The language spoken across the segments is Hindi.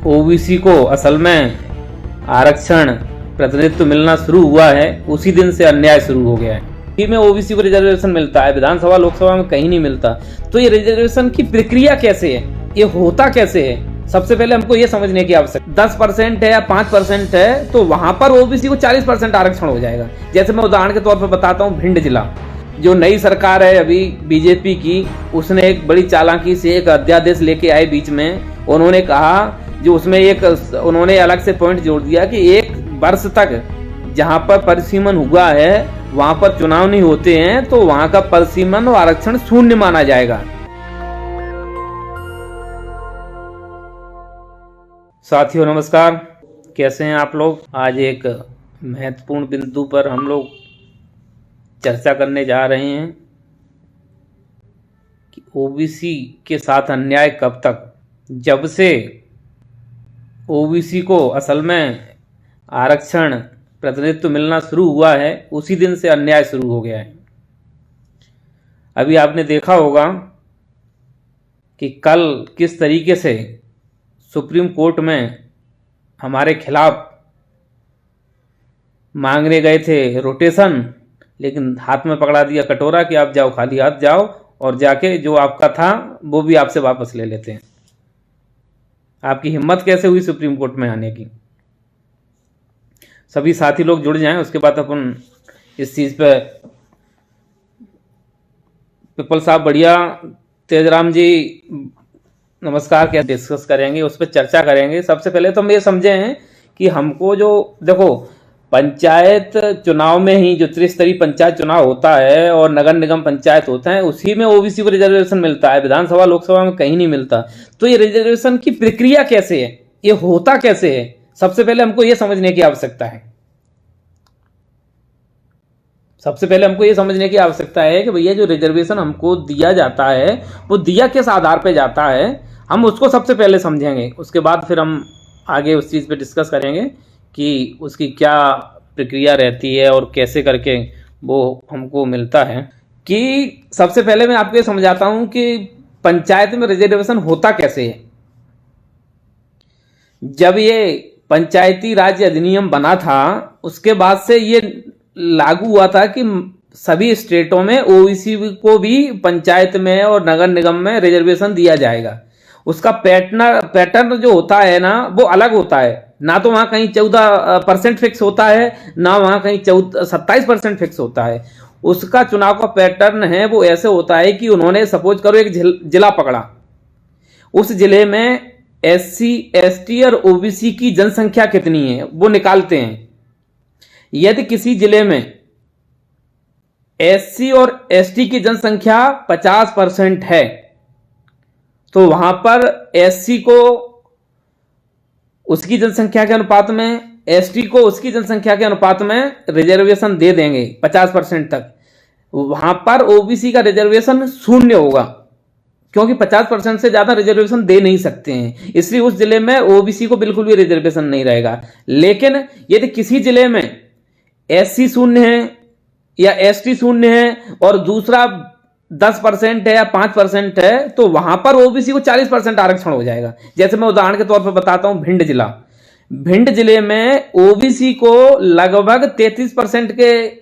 ओबीसी को असल में आरक्षण प्रतिनिधित्व मिलना शुरू हुआ है उसी दिन से अन्याय शुरू हो गया है। में ओबीसी को रिजर्वेशन मिलता है, विधानसभा लोकसभा में कहीं नहीं मिलता। तो ये रिजर्वेशन की प्रक्रिया कैसे है, ये होता कैसे है, सबसे पहले हमको ये समझने की आवश्यकता। 10% है या 5% है तो वहां पर ओबीसी को 40% आरक्षण हो जाएगा। जैसे मैं उदाहरण के तौर पर बताता हूँ, भिंड जिला, जो नई सरकार है अभी बीजेपी की, उसने एक बड़ी चालाकी से एक अध्यादेश लेके आए बीच में। उन्होंने कहा, जो उसमें उन्होंने अलग से पॉइंट जोड़ दिया कि 1 वर्ष तक जहां पर परिसीमन हुआ है वहां पर चुनाव नहीं होते हैं तो वहां का परिसीमन और आरक्षण शून्य माना जाएगा। साथियों नमस्कार, कैसे हैं आप लोग। आज एक महत्वपूर्ण बिंदु पर हम लोग चर्चा करने जा रहे हैं कि ओबीसी के साथ अन्याय कब तक। जब से ओबीसी को असल में आरक्षण प्रतिनिधित्व मिलना शुरू हुआ है उसी दिन से अन्याय शुरू हो गया है। अभी आपने देखा होगा कि कल किस तरीके से सुप्रीम कोर्ट में हमारे खिलाफ मांगने गए थे रोटेशन, लेकिन हाथ में पकड़ा दिया कटोरा कि आप जाओ, खाली हाथ जाओ और जाके जो आपका था वो भी आपसे वापस ले लेते हैं। आपकी हिम्मत कैसे हुई सुप्रीम कोर्ट में आने की। सभी साथी लोग जुड़ जाएं, उसके बाद अपन इस चीज पे पिपल साहब बढ़िया, तेजराम जी नमस्कार, क्या डिस्कस करेंगे, उस पर चर्चा करेंगे। सबसे पहले तो हम ये समझे हैं कि हमको जो देखो पंचायत चुनाव में ही जो त्रिस्तरीय पंचायत चुनाव होता है और नगर निगम पंचायत होता है उसी में ओबीसी को रिजर्वेशन मिलता है, विधानसभा लोकसभा में कहीं नहीं मिलता। तो ये रिजर्वेशन की प्रक्रिया कैसे है, ये होता कैसे है, सबसे पहले हमको ये समझने की आवश्यकता है। सबसे पहले हमको ये समझने की आवश्यकता है कि भैया जो रिजर्वेशन हमको दिया जाता है वो दिया किस आधार पे जाता है, हम उसको सबसे पहले समझेंगे। उसके बाद फिर हम आगे उस चीज़ पे डिस्कस करेंगे कि उसकी क्या प्रक्रिया रहती है और कैसे करके वो हमको मिलता है। कि सबसे पहले मैं आपको ये समझाता हूं कि पंचायत में रिजर्वेशन होता कैसे है। जब ये पंचायती राज अधिनियम बना था उसके बाद से ये लागू हुआ था कि सभी स्टेटों में ओबीसी को भी पंचायत में और नगर निगम में रिजर्वेशन दिया जाएगा। उसका पैटर्न जो होता है ना वो अलग होता है। ना तो वहां कहीं 14% फिक्स होता है, ना वहां कहीं 27% फिक्स होता है। उसका चुनाव का पैटर्न है वो ऐसे होता है कि उन्होंने सपोज करो एक जिला पकड़ा, उस जिले में SC ST और ओबीसी की जनसंख्या कितनी है वो निकालते हैं। यदि किसी जिले में SC और ST की जनसंख्या 50% है तो वहां पर SC को उसकी जनसंख्या के अनुपात में, ST को उसकी जनसंख्या के अनुपात में रिजर्वेशन दे देंगे 50% तक। वहां पर ओबीसी का रिजर्वेशन शून्य होगा क्योंकि 50% से ज्यादा रिजर्वेशन दे नहीं सकते हैं, इसलिए उस जिले में ओबीसी को बिल्कुल भी रिजर्वेशन नहीं रहेगा। लेकिन यदि किसी जिले में SC शून्य है या ST शून्य है और दूसरा 10% है या 5% है तो वहां पर ओबीसी को 40% आरक्षण हो जाएगा। जैसे मैं उदाहरण के तौर पर बताता हूं, भिंड जिला, भिंड जिले में ओबीसी को लगभग 33% के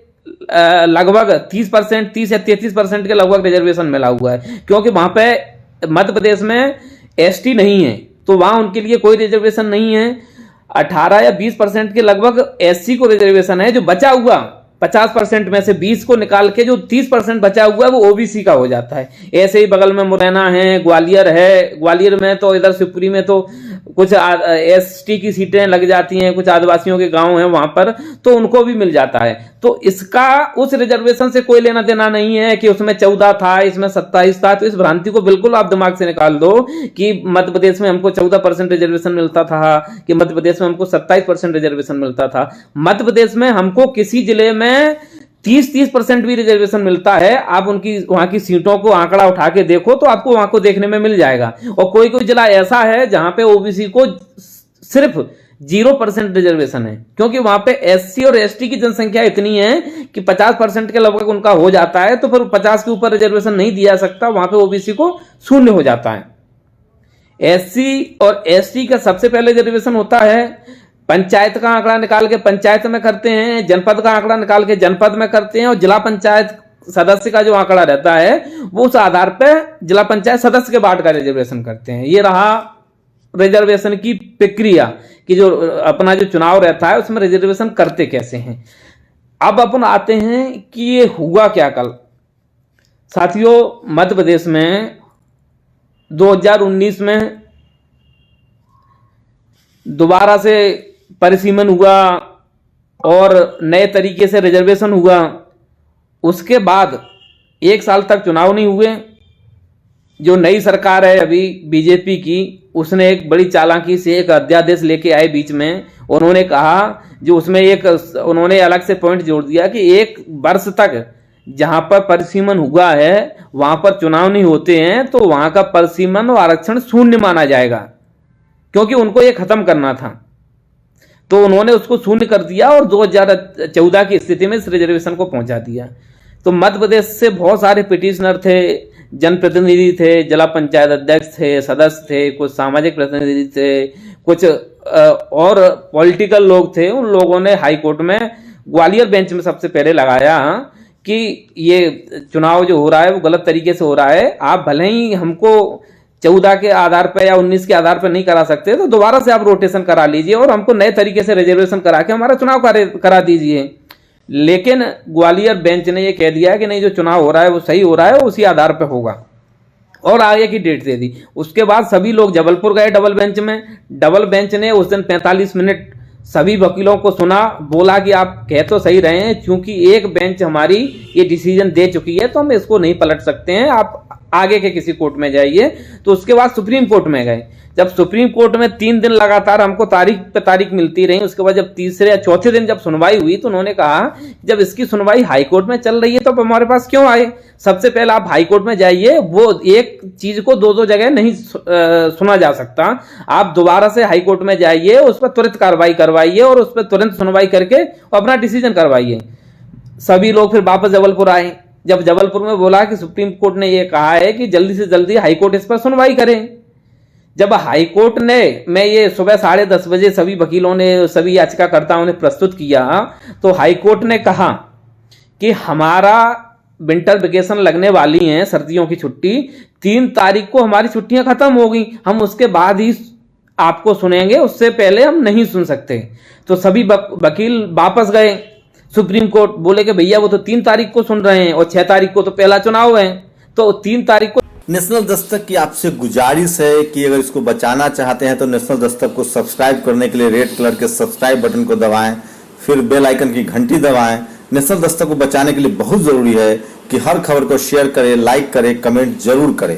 लगभग 30 या 33% के लगभग रिजर्वेशन मिला हुआ है, क्योंकि वहां पे मध्य प्रदेश में ST नहीं है तो वहां उनके लिए कोई रिजर्वेशन नहीं है। 18 या 20% के लगभग SC को रिजर्वेशन है। जो बचा हुआ 50% में से 20 को निकाल के जो 30% बचा हुआ है वो ओबीसी का हो जाता है। ऐसे ही बगल में मुरैना है, ग्वालियर है, ग्वालियर में तो इधर शिवपुरी में तो कुछ ST की सीटें लग जाती हैं, कुछ आदिवासियों के गांव हैं वहां पर, तो उनको भी मिल जाता है। तो इसका उस रिजर्वेशन से कोई लेना देना नहीं है कि उसमें 14 था, इसमें 27 था। तो इस भ्रांति को बिल्कुल आप दिमाग से निकाल दो कि मध्य प्रदेश में हमको 14% रिजर्वेशन मिलता था कि मध्य प्रदेश में हमको 27% रिजर्वेशन मिलता था। मध्य प्रदेश में हमको किसी जिले में 30% भी रिजर्वेशन मिलता है। आप उनकी वहां की सीटों को आंकड़ा उठा के देखो तो आपको वहां को देखने में मिल जाएगा। और कोई कोई जिला ऐसा है जहां पे ओबीसी को सिर्फ 0% रिजर्वेशन है, क्योंकि वहां पे SC और ST की जनसंख्या इतनी है कि 50% के लगभग उनका हो जाता है, तो फिर 50 के ऊपर रिजर्वेशन नहीं दिया सकता, वहां पे ओबीसी को शून्य हो जाता है। एससी और एसटी का सबसे पहले रिजर्वेशन होता है पंचायत का आंकड़ा निकाल के पंचायत में करते हैं, जनपद का आंकड़ा निकाल के जनपद में करते हैं, और जिला पंचायत सदस्य का जो आंकड़ा रहता है वो उस आधार पर जिला पंचायत सदस्य के बाट का रिजर्वेशन करते हैं। ये रहा रिजर्वेशन की प्रक्रिया कि जो अपना जो चुनाव रहता है उसमें रिजर्वेशन करते कैसे हैं। अब अपन आते हैं कि ये हुआ क्या कल। साथियों, मध्य प्रदेश में 2019 में दोबारा से परिसीमन हुआ और नए तरीके से रिजर्वेशन हुआ। उसके बाद 1 साल तक चुनाव नहीं हुए। जो नई सरकार है अभी बीजेपी की, उसने एक बड़ी चालाकी से एक अध्यादेश लेके आए बीच में। उन्होंने कहा, जो उसमें उन्होंने अलग से पॉइंट जोड़ दिया कि 1 वर्ष तक जहां पर परिसीमन हुआ है वहां पर चुनाव नहीं होते हैं तो वहां का परिसीमन और आरक्षण शून्य माना जाएगा, क्योंकि उनको ये खत्म करना था। तो उन्होंने उसको शून्य कर दिया और 2014 की स्थिति में इस रिजर्वेशन को पहुंचा दिया। तो मध्य प्रदेश से बहुत सारे पिटिशनर थे, जनप्रतिनिधि थे, जिला पंचायत अध्यक्ष थे, सदस्य थे, कुछ सामाजिक प्रतिनिधि थे, कुछ और पॉलिटिकल लोग थे। उन लोगों ने हाई कोर्ट में ग्वालियर बेंच में सबसे पहले लगाया कि ये चुनाव जो हो रहा है वो गलत तरीके से हो रहा है। आप भले ही हमको 14 के आधार पर या 19 के आधार पर नहीं करा सकते तो दोबारा से आप रोटेशन करा लीजिए और हमको नए तरीके से रिजर्वेशन करा के हमारा चुनाव करा दीजिए। लेकिन ग्वालियर बेंच ने ये कह दिया है कि नहीं, जो चुनाव हो रहा है वो सही हो रहा है, उसी आधार पर होगा, और आगे की डेट दे दी। उसके बाद सभी लोग जबलपुर गए डबल बेंच में। डबल बेंच ने उस दिन 45 मिनट सभी वकीलों को सुना, बोला कि आप कह तो सही रहे हैं, क्योंकि एक बेंच हमारी ये डिसीजन दे चुकी है तो हम इसको नहीं पलट सकते हैं, आप आगे के किसी कोर्ट में जाइए। तो उसके बाद सुप्रीम कोर्ट में गए। जब सुप्रीम कोर्ट में 3 दिन लगातार हमको तारीख पे तारीख मिलती रही, उसके बाद जब तीसरे या चौथे दिन जब सुनवाई हुई तो उन्होंने कहा जब इसकी सुनवाई हाई कोर्ट में चल रही है तो हमारे पास क्यों आए। सबसे पहले आप हाई कोर्ट में जाइए, वो एक चीज को 2 जगह नहीं सुना जा सकता। आप दोबारा से हाई कोर्ट में जाइए, उस पर तुरंत कार्रवाई करवाइए और उस पर तुरंत सुनवाई करके अपना डिसीजन करवाइए। सभी लोग फिर वापस जबलपुर आए। जब जबलपुर में बोला कि सुप्रीम कोर्ट ने यह कहा है कि जल्दी से जल्दी हाई कोर्ट इस पर सुनवाई करें। जब हाई कोर्ट ने मैं ये सुबह 10:30 बजे सभी वकीलों ने, सभी याचिकाकर्ताओं ने प्रस्तुत किया तो हाई कोर्ट ने कहा कि हमारा विंटर वेकेशन लगने वाली हैं, सर्दियों की छुट्टी 3 तारीख को हमारी छुट्टियां खत्म हो गई, हम उसके बाद ही आपको सुनेंगे, उससे पहले हम नहीं सुन सकते। तो सभी वकील वापस गए सुप्रीम कोर्ट, बोले कि भैया वो तो 3 तारीख को सुन रहे हैं और 6 तारीख को तो पहला चुनाव है, तो 3 तारीख को। नेशनल दस्तक की आपसे गुजारिश है कि अगर इसको बचाना चाहते हैं तो नेशनल दस्तक को सब्सक्राइब करने के लिए रेड कलर के सब्सक्राइब बटन को दबाएं, फिर बेल आइकन की घंटी दबाएं। नेशनल दस्तक को बचाने के लिए बहुत जरूरी है कि हर खबर को शेयर करें, लाइक करें, कमेंट जरूर करें।